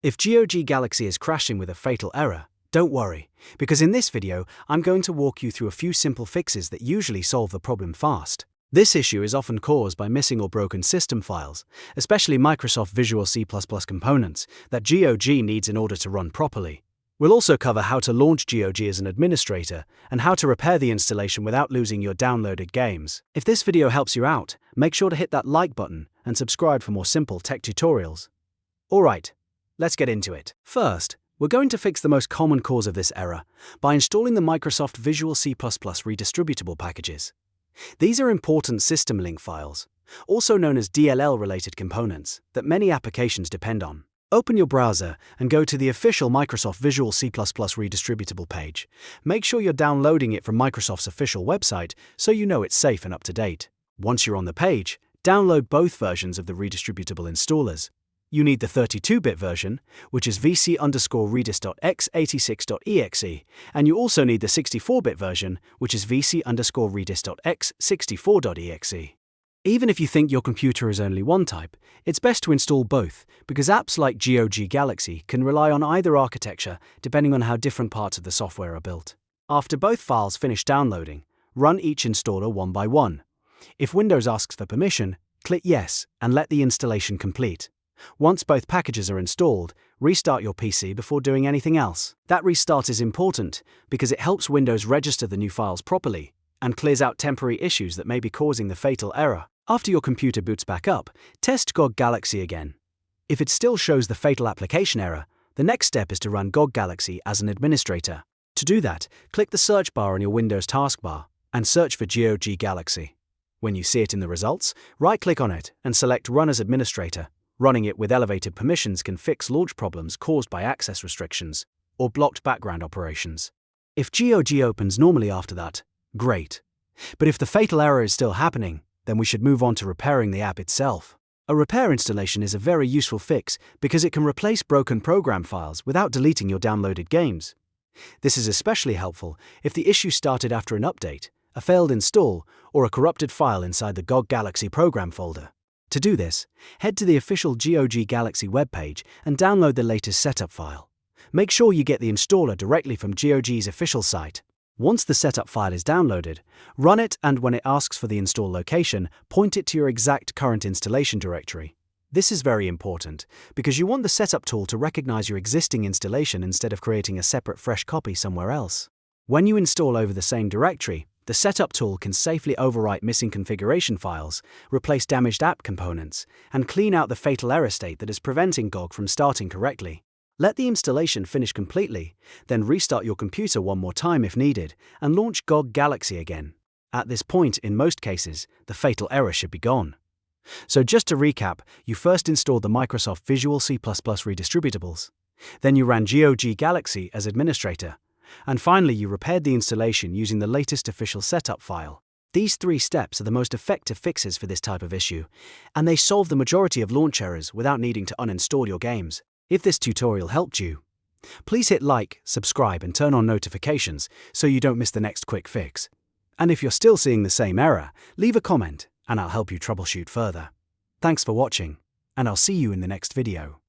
If GOG Galaxy is crashing with a fatal error, don't worry, because in this video, I'm going to walk you through a few simple fixes that usually solve the problem fast. This issue is often caused by missing or broken system files, especially Microsoft Visual C++ components that GOG needs in order to run properly. We'll also cover how to launch GOG as an administrator and how to repair the installation without losing your downloaded games. If this video helps you out, make sure to hit that like button and subscribe for more simple tech tutorials. Alright, let's get into it. First, we're going to fix the most common cause of this error by installing the Microsoft Visual C++ redistributable packages. These are important system link files, also known as DLL-related components, that many applications depend on. Open your browser and go to the official Microsoft Visual C++ redistributable page. Make sure you're downloading it from Microsoft's official website so you know it's safe and up to date. Once you're on the page, download both versions of the redistributable installers. You need the 32-bit version, which is vc_redis.x86.exe, and you also need the 64-bit version, which is vc_redis.x64.exe. Even if you think your computer is only one type, it's best to install both, because apps like GOG Galaxy can rely on either architecture depending on how different parts of the software are built. After both files finish downloading, run each installer one by one. If Windows asks for permission, click Yes and let the installation complete. Once both packages are installed, restart your PC before doing anything else. That restart is important because it helps Windows register the new files properly and clears out temporary issues that may be causing the fatal error. After your computer boots back up, test GOG Galaxy again. If it still shows the fatal application error, the next step is to run GOG Galaxy as an administrator. To do that, click the search bar on your Windows taskbar and search for GOG Galaxy. When you see it in the results, right-click on it and select Run as Administrator. Running it with elevated permissions can fix launch problems caused by access restrictions or blocked background operations. If GOG opens normally after that, great. But if the fatal error is still happening, then we should move on to repairing the app itself. A repair installation is a very useful fix because it can replace broken program files without deleting your downloaded games. This is especially helpful if the issue started after an update, a failed install, or a corrupted file inside the GOG Galaxy program folder. To do this, head to the official GOG Galaxy webpage and download the latest setup file. Make sure you get the installer directly from GOG's official site. Once the setup file is downloaded, run it, and when it asks for the install location, point it to your exact current installation directory. This is very important because you want the setup tool to recognize your existing installation instead of creating a separate fresh copy somewhere else. When you install over the same directory, the setup tool can safely overwrite missing configuration files, replace damaged app components, and clean out the fatal error state that is preventing GOG from starting correctly. Let the installation finish completely, then restart your computer one more time if needed, and launch GOG Galaxy again. At this point, in most cases, the fatal error should be gone. So just to recap, you first installed the Microsoft Visual C++ redistributables. Then you ran GOG Galaxy as administrator. And finally, you repaired the installation using the latest official setup file. These 3 steps are the most effective fixes for this type of issue, and they solve the majority of launch errors without needing to uninstall your games. If this tutorial helped you, please hit like, subscribe, and turn on notifications so you don't miss the next quick fix. And if you're still seeing the same error, leave a comment and I'll help you troubleshoot further. Thanks for watching, and I'll see you in the next video.